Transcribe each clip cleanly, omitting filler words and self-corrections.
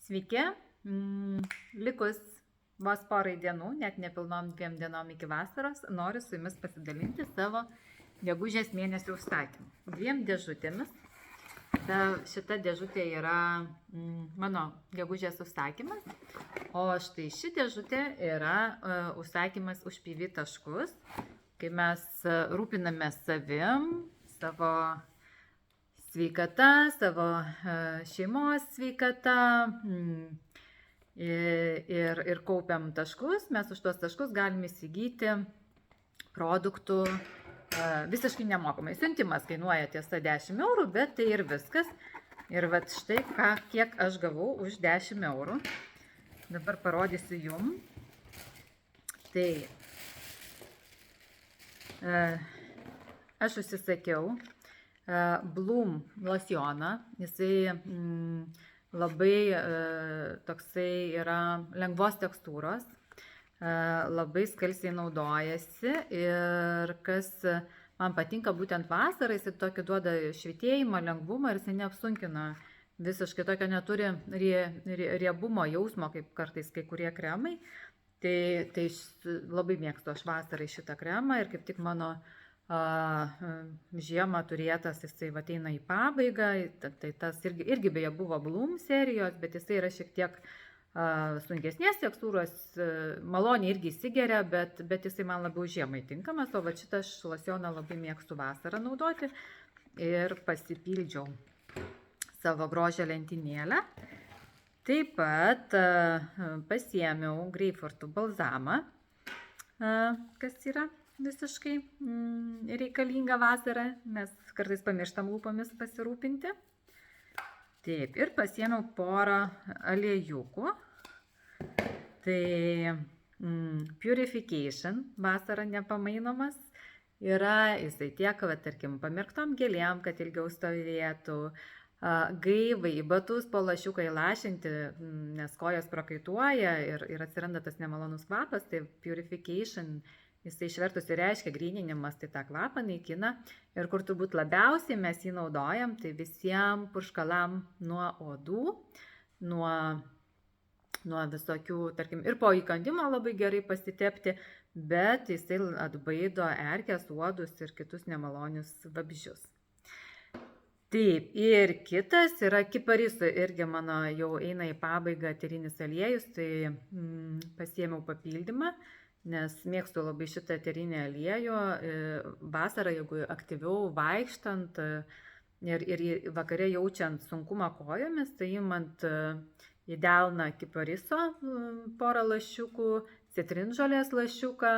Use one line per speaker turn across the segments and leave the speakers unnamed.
Sveiki, likus vos porai dienų, net nepilnom 2 dienom iki vasaros, noriu su jumis pasidalinti savo gegužės mėnesio užsakymu. 2 dėžutėmis. Šita dėžutė yra mano gegužės užsakymas, o štai ši dėžutė yra užsakymas už PV taškus, kai mes rūpiname savim, savo sveikata, savo šeimos sveikata ir kaupiam taškus. Mes už tuos taškus galime įsigyti produktų visiškai nemokamai. Siuntimas kainuoja tiesa 10 eurų, bet tai ir viskas. Ir vat štai kiek aš gavau už 10 eurų. Dabar parodysiu jum. Tai aš užsisakiau Bloom losjoną. Jisai labai toksai yra lengvos tekstūros, labai skalsiai naudojasi ir kas man patinka būtent vasarą, jisai tokį duoda švytėjimą, lengvumą ir jisai neapsunkina visiškai, tokio neturi riebumo jausmo, kaip kartais kai kurie kremai. Tai labai mėgstu aš vasarai šitą kremą ir kaip tik mano žiemą turėtas, jisai ateina į pabaigą, tai tas irgi beje buvo Bloom serijos, bet jisai yra šiek tiek sunkesnės tekstūros, maloniai irgi įsigeria, bet jisai man labiau žiemai tinkamas, o va šitą aš losjoną labai mėgstu vasarą naudoti ir pasipildžiau savo grožio lentynėlę. Taip pat pasiėmiau greipfrutų balzamą, kas yra visiškai reikalinga vasarą, mes kartais pamirštam lūpomis pasirūpinti. Taip, ir pasiėmiau porą aliejukų. Tai Purification, vasarą nepamainomas, yra jisai tiek, tarkim, pamirktom gėlėm, kad ilgiau stovėtų, gaivai, batus po lašiuką įlašinti, nes kojos prakaituoja ir atsiranda tas nemalonus kvapas, tai Purification, jisai išvertus reiškia gryninimas, tai tą kvapą naikina. Ir kur turbūt labiausiai mes jį naudojam, tai visiems purškalam nuo odų, nuo visokių, tarkim, ir po įkandimo labai gerai pasitepti, bet jisai atbaido erkes, uodus ir kitus nemalonius vabzdžius. Taip, ir kitas yra kiparisų, irgi mano jau eina į pabaigą eterinis aliejus, tai pasiėmiau papildymą, nes mėgstu labai šitą eterinį aliejų. Vasarą, jeigu aktyviau vaikštant ir vakare jaučiant sunkumą kojomis, tai imant į delną kipariso porą lašiukų, citrinžolės lašiuką,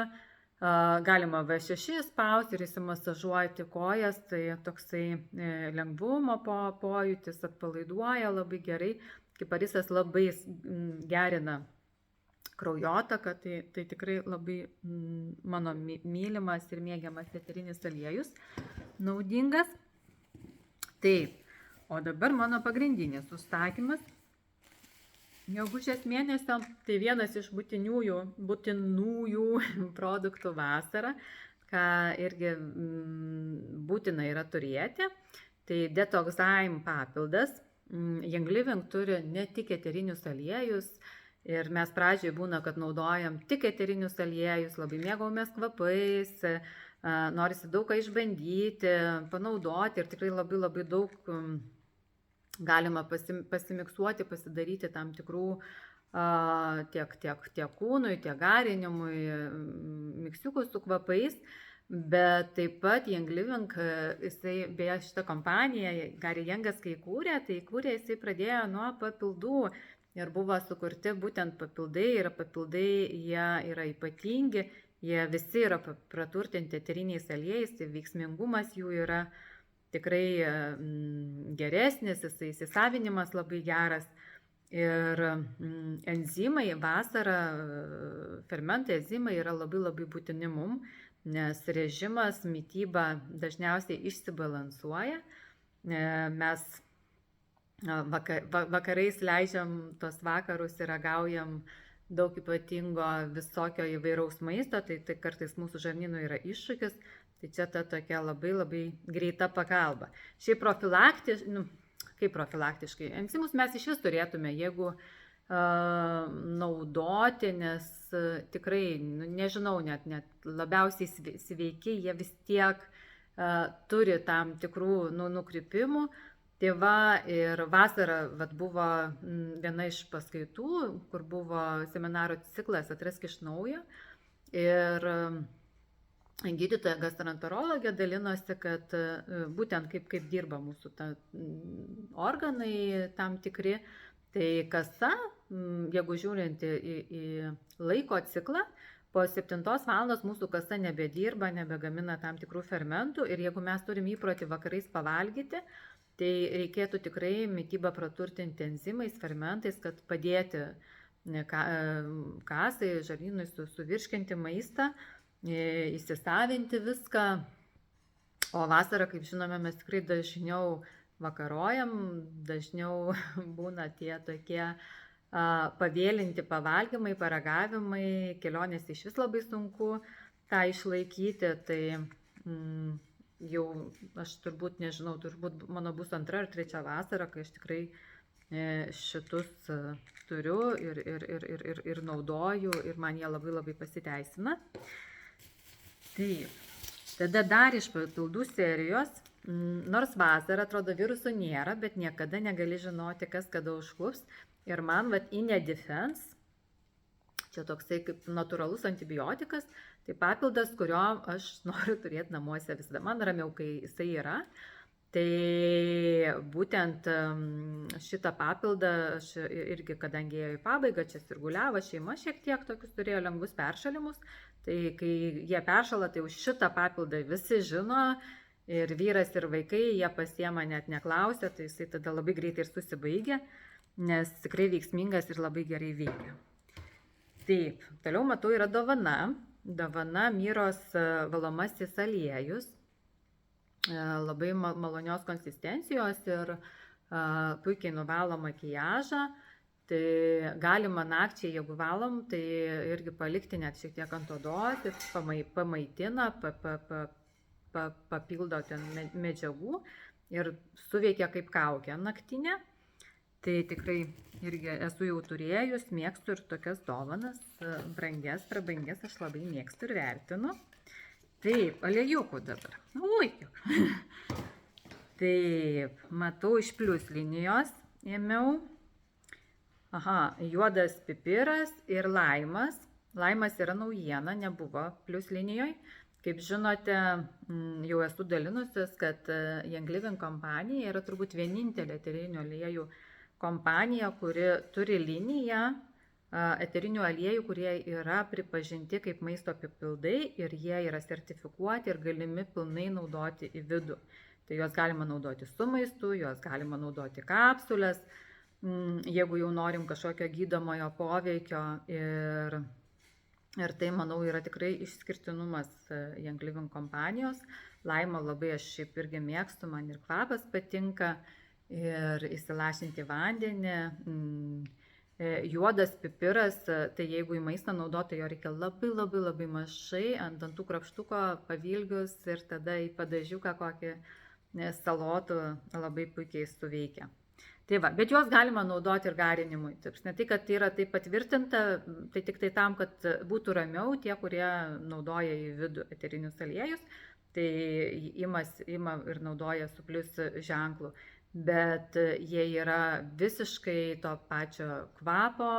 galima V6 spausti ir įsimasažuoti kojas, tai toksai lengvumo pojūtis, atpalaiduoja labai gerai. Kiparisas labai gerina kraujotaką, tai tikrai labai mano mylimas ir mėgiamas eterinis aliejus, naudingas. Taip, o dabar mano pagrindinis užsakymas gegužės mėnesio, tai vienas iš būtinųjų produktų vasarą, ką irgi būtina yra turėti, tai Detoxime papildas. Young Living turi ne tik eterinius aliejus, ir mes pradžioje būna, kad naudojam tik eterinius aliejus, labai mėgaujamės kvapais, norisi daug ką išbandyti, panaudoti ir tikrai labai daug galima pasimiksuoti, pasidaryti tam tikrų tiek kūnui, tiek garinimui, miksiukų su kvapais. Bet taip pat Young Living, jisai, beje, šitą kompaniją, Gary Youngas, kai įkūrė, jisai pradėjo nuo papildų. Ir buvo sukurti būtent papildai, ir papildai jie yra ypatingi, jie visi yra praturtinti eteriniais aliejais, tai veiksmingumas jų yra tikrai geresnis, įsisavinimas labai geras. Ir enzimai, vasarą fermentai, enzimai yra labai būtini mum, nes režimas, mityba dažniausiai išsibalansuoja. Mes vakarais leidžiam tos vakarus ir ragaujam daug ypatingo visokio įvairaus maisto, tai kartais mūsų žarnynui yra iššūkis, tai čia ta tokia labai greita pagalba. Šiaip kaip profilaktiškai. Enzimus mes iš vis turėtume, jeigu naudoti, nes tikrai, nežinau, net labiausiai sveiki, jie vis tiek turi tam tikrų nukrypimų. Tai va, ir vasarą buvo viena iš paskaitų, kur buvo seminaro ciklas Atrask iš naujo. Ir gydytoja gastroenterologė dalinosi, kad būtent kaip dirba mūsų organai tam tikri. Tai kasa, jeigu žiūrint į laiko ciklą, po 7 valandos mūsų kasa nebedirba, nebegamina tam tikrų fermentų ir jeigu mes turim įprotį vakarais pavalgyti, tai reikėtų tikrai mitybą praturtinti enzimais, fermentais, kad padėti kasai, žarnynui suvirškinti maistą, įsisavinti viską. O vasarą, kaip žinome, mes tikrai dažniau vakarojam, dažniau būna tie tokie pavėlinti pavalgymai, paragavimai, kelionės iš vis labai sunku tą išlaikyti. Tai jau aš turbūt nežinau, turbūt mano bus 2 ar 3 vasara, kai aš tikrai šitus turiu ir naudoju ir man jie labai labai pasiteisina. Taip, tada dar iš papildų serijos, nors vasarą atrodo virusų nėra, bet niekada negali žinoti, kas kada užklups. Ir man Inedefense, čia toksai kaip natūralus antibiotikas, tai papildas, kurio aš noriu turėti namuose visada. Man ramiau, kai jisai yra. Tai būtent šitą papildą, aš irgi, kadangi ėjo į pabaigą, čia sirguliavo šeima, šiek tiek tokius turėjo lengvus peršalimus. Tai kai jie peršala, tai už šitą papildą visi žino, ir vyras, ir vaikai, jie pasiema net neklausia, tai jisai tada labai greitai ir susibaigia, nes tikrai veiksmingas ir labai gerai veikia. Taip, toliau matau yra dovana. Dovana Myros valomasis aliejus. Labai malonios konsistencijos ir puikiai nuvalo makiažą. Tai galima nakčiai, jeigu valom, tai irgi palikti net šiek tiek ant odos, pamaitina, papildo ten medžiagų ir suveikia kaip kaukė naktinė. Tai tikrai irgi esu jau turėjus, mėgstu ir tokias dovanas, brangias, prabangės, aš labai mėgstu ir vertinu. Taip, aliejukų dabar. Ui. Taip, matau iš plius linijos ėmiau. Aha, juodas pipiras ir laimas. Laimas yra naujiena, nebuvo plius linijoje. Kaip žinote, jau esu dalinusis, kad Young Living kompanija yra turbūt vienintelė eterinių aliejų kompanija, kuri turi liniją eterinių aliejų, kurie yra pripažinti kaip maisto papildai ir jie yra sertifikuoti ir galimi pilnai naudoti į vidų. Tai juos galima naudoti su maistu, juos galima naudoti kapsulės, jeigu jau norim kažkokio gydomojo poveikio. Ir tai, manau, yra tikrai išskirtinumas Young Living kompanijos. Laimo labai aš šiaip irgi mėgstu, man ir kvapas patinka, ir įsilašinti vandenį. Juodas pipiras, tai jeigu į maistą naudoti, jo reikia labai mažai, ant dantų krapštuko pavilgius ir tada į padažiuką kokį salotų labai puikiai suveikia. Tai va, bet juos galima naudoti ir garinimui. Ne tai, kad yra tai patvirtinta, tai tik tai tam, kad būtų ramiau tie, kurie naudoja į vidų eterinius aliejus, tai ima ir naudoja su plius ženklu. Bet jie yra visiškai to pačio kvapo,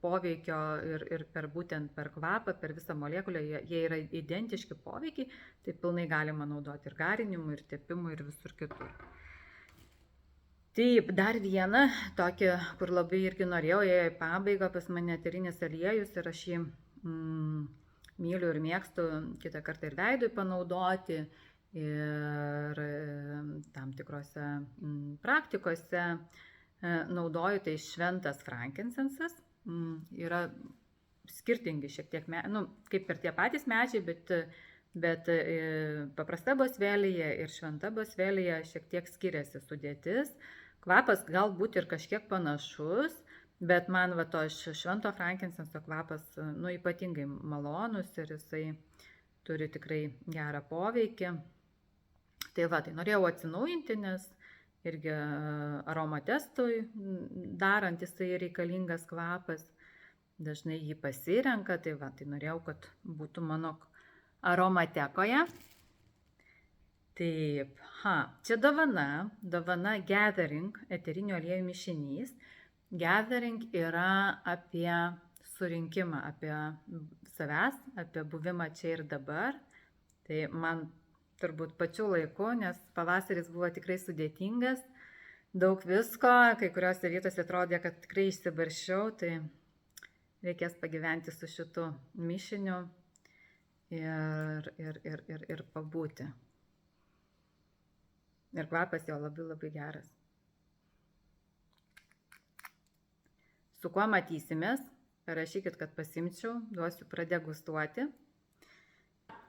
poveikio ir būtent per kvapą, per visą molekulę, jie yra identiški poveikiai, tai pilnai galima naudoti ir garinimui, ir tepimui, ir visur kitur. Taip, dar vieną, tokį, kur labai irgi norėjau, ėjo į pabaigą pas mane eterinis aliejus ir aš jį myliu ir mėgstu kitą kartą ir veidui panaudoti. Ir tam tikrose praktikose naudoju, tai šventas frankincenses. Yra skirtingi šiek tiek, kaip ir tie patys medžiai, bet paprasta bosvelyje ir šventa bosvelyje šiek tiek skiriasi sudėtis. Kvapas galbūt ir kažkiek panašus, bet man to švento frankincenso kvapas ypatingai malonus ir jisai turi tikrai gerą poveikį. Tai va, tai norėjau atsinaujinti, nes irgi aromatestui darant jisai reikalingas kvapas. Dažnai jį pasirenka, tai norėjau, kad būtų mano aromatekoje. Taip, čia dovana Gathering, eterinių aliejų mišinys. Gathering yra apie surinkimą, apie savęs, apie buvimą čia ir dabar. Tai man turbūt pačiu laiku, nes pavasaris buvo tikrai sudėtingas, daug visko, kai kuriuose vietose atrodė, kad tikrai išsibarščiau, tai reikės pagyventi su šitu mišiniu ir pabūti. Ir kvapas jo labai labai geras. Su kuo matysimės, parašykit, kad pasimčiau, duosiu pradegustuoti.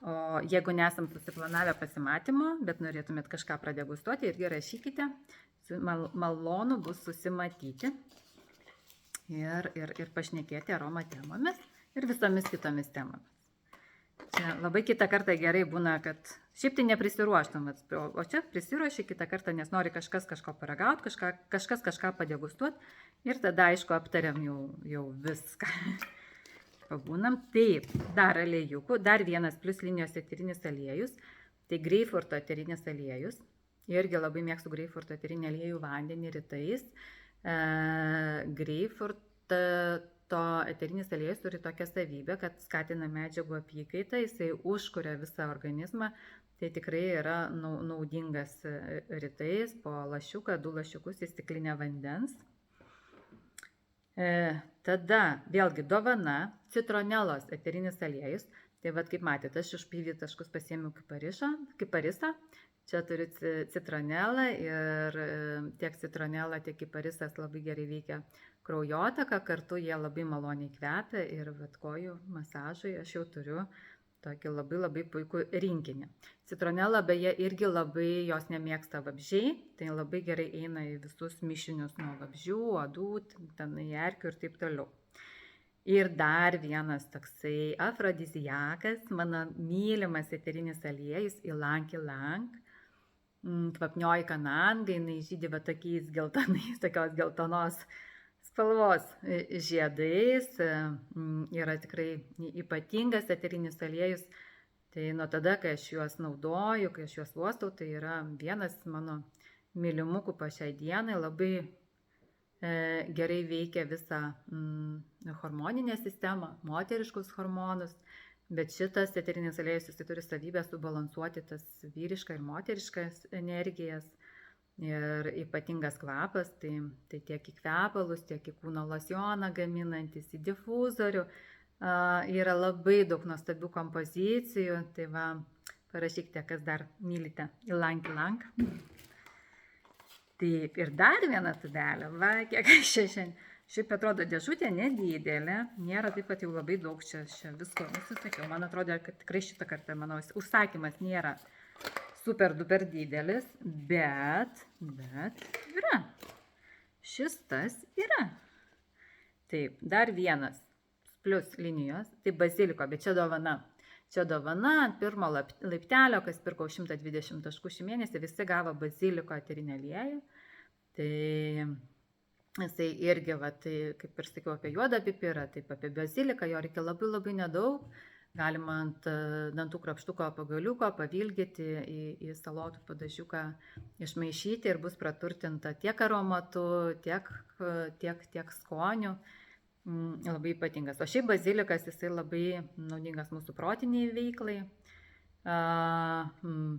O jeigu nesam susiplanavę pasimatymo, bet norėtumėt kažką pradegustuoti, irgi rašykite. Malonu bus susimatyti ir pašnekėti aroma temomis ir visomis kitomis temomis. Čia labai kitą kartą gerai būna, kad šiaip tai neprisiruoštum, o čia prisiruoši kitą kartą, nes nori kažkas kažko paragauti, kažkas kažką padegustuoti ir tada, aišku, aptariam jau viską. Pabūnam. Taip, dar aliejukų, dar vienas plius linijos eterinis aliejus, tai greipfurto eterinis aliejus. Irgi labai mėgstu greipfurto eterinį aliejų vandenį rytais. Greipfurto eterinis aliejus turi tokią savybę, kad skatina medžiagų apykaitą, jisai užkuria visą organizmą, tai tikrai yra naudingas rytais po lašiuką, 2 lašiukus į stiklinę vandens. Tada vėlgi dovana citronelos eterinis aliejus. Tai kaip matėte, aš iš PV taškus pasiėmiau kiparisą. Čia turiu citronelą ir tiek citronela, tiek kiparisas labai gerai veikia kraujotaką, kartu jie labai maloniai kvepia ir kojų masažui aš jau turiu tokį labai labai puikų rinkinį. Citronela beje irgi labai jos nemėgsta vabzdžiai, tai labai gerai eina į visus mišinius nuo vabzdžių, uodų, ten į erkių ir taip toliau. Ir dar vienas toksai afrodiziakas, mano mylimas eterinis aliejus Ylang Ylang, kvapnioji kananga, jinai žydi tokiais geltonais, tokios geltonos spalvos žiedais, yra tikrai ypatingas eterinis aliejus, tai nuo tada, kai aš juos naudoju, kai aš juos uostau, tai yra vienas mano mylimukų po šiai dienai, labai gerai veikia visą hormoninę sistemą, moteriškus hormonus, bet šitas eterinis aliejus jis turi savybę subalansuoti tas vyrišką ir moteriškas energijas. Ir ypatingas kvapas, tai tiek į kvepalus, tiek į kūno losjoną gaminantis, į difuzorių. Yra labai daug nuostabių kompozicijų, tai parašykite, kas dar mylite Ylang Ylang. Taip, ir dar viena tubelė, kiek aš šiandien. Šiaip atrodo dėžutė nedidelė, nėra taip, kad jau labai daug čia visko nusisakiau. Man atrodo, kad tikrai šitą kartą, mano užsakymas nėra super duper didelis, bet yra. Šis tas yra. Taip, dar vienas plius linijos, tai baziliko, bet čia dovana. Čia dovana ant pirmo laiptelio, kas pirkau 120 taškų šį mėnesį, visi gavo baziliko eterinį aliejų. Tai jisai irgi, tai, kaip ir sakiau apie juodą pipirą, taip apie baziliką, jo reikia labai labai nedaug. Galima ant dantų krapštuko pagaliuko pavilgyti į salotų padažiuką išmaišyti ir bus praturtinta tiek aromatu, tiek skoniu. Labai ypatingas. O šiaip bazilikas jisai labai naudingas mūsų protiniai veiklai,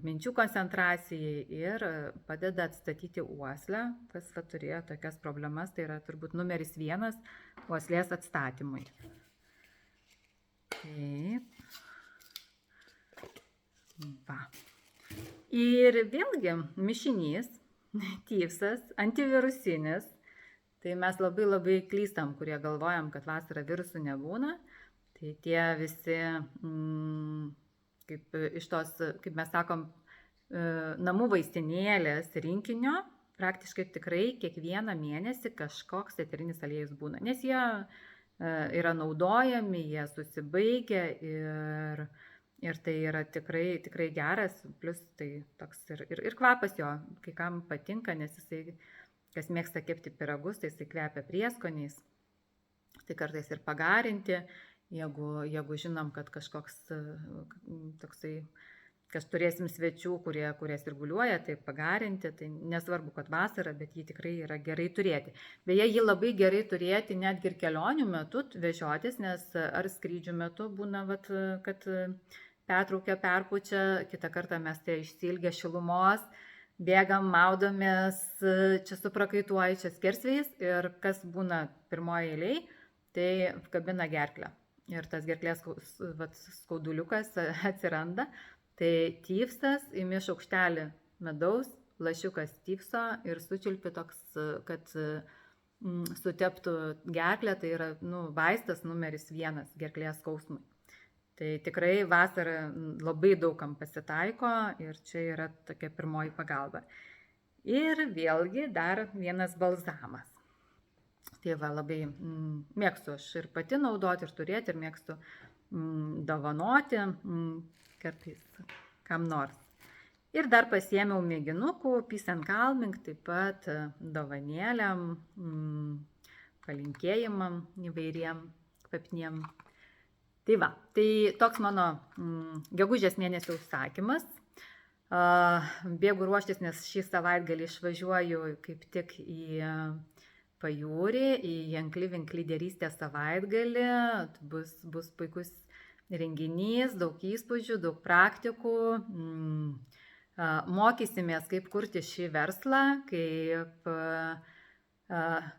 minčių koncentracijai ir padeda atstatyti uoslę, kas turėjo tokias problemas, tai yra turbūt numeris 1 uoslės atstatymui. Taip. Ir vėlgi mišinys, tyfsas, antivirusinis. Tai mes labai labai klystam, kurie galvojam, kad vasarą virusų nebūna. Tai tie visi, kaip mes sakom, namų vaistinėlės rinkinio, praktiškai tikrai kiekvieną mėnesį kažkoks eterinis aliejus būna. Nes jie yra naudojami, jie susibaigia Ir tai yra tikrai, tikrai geras, plus tai toks ir kvapas jo, kai kam patinka, nes jisai, kas mėgsta kepti pyragus, tai jisai kvepia prieskoniais. Tai kartais ir pagarinti, jeigu žinom, kad kažkoks toksai, kas turėsim svečių, kurie sirguliuoja, tai pagarinti, tai nesvarbu, kad vasara, bet jį tikrai yra gerai turėti. Beje, jį labai gerai turėti netgi ir kelionių metu vežiotis, nes ar skrydžių metu būna, vat, kad pertraukia, perpučia, kitą kartą mes tai išsilgę šilumos, bėgam, maudomės, čia suprakaituoja, čia skersvėjais ir kas būna pirmoje eilėje, tai kabina gerklę. Ir tas gerklės skauduliukas atsiranda. Tai tyfsas, imi šaukštelį medaus, lašiukas tyfso ir sučiulpi toks, kad suteptų gerklę, tai yra vaistas numeris 1 gerklės skausmui. Tai tikrai vasarą labai daugam pasitaiko ir čia yra tokia pirmoji pagalba. Ir vėlgi dar vienas balzamas. Tai va, labai mėgstu aš ir pati naudoti, ir turėti, ir mėgstu dovanoti kartais kam nors. Ir dar pasiėmiau mėginukų, Peace and Calming, taip pat dovanėliam, palinkėjimam įvairiem kvapniem. Tai va, tai toks mano gegužės mėnesio užsakymas. Bėgu ruoštis, nes šį savaitgalį išvažiuoju kaip tik į pajūrį, į Jankli-Vinkli lyderystės savaitgalį. Bus puikus renginys, daug įspūdžių, daug praktikų. Mokysimės, kaip kurti šį verslą,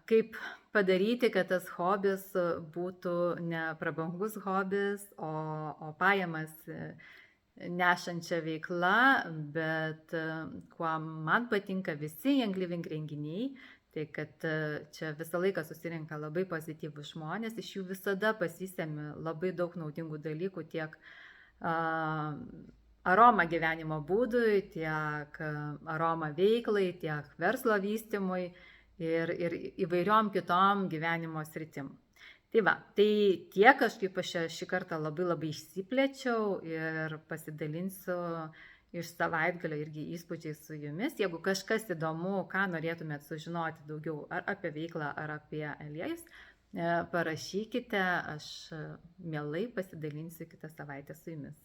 kaip padaryti, kad tas hobis būtų ne prabangus hobis, o pajamas nešančia veikla, bet kuo man patinka visi Jankli-Vinkli renginiai, tai kad čia visą laiką susirenka labai pozityvūs žmonės, iš jų visada pasisemi labai daug naudingų dalykų, tiek aroma gyvenimo būdui, tiek aroma veiklai, tiek verslo vystymui ir įvairiom kitom gyvenimo sritim. Tai va, tai tiek aš šį kartą labai išsiplėčiau ir pasidalinsiu iš savaitgalio irgi įspūdžiais su jumis. Jeigu kažkas įdomu, ką norėtumėt sužinoti daugiau ar apie veiklą, ar apie aliejus, parašykite, aš mielai pasidalinsiu kitą savaitę su jumis.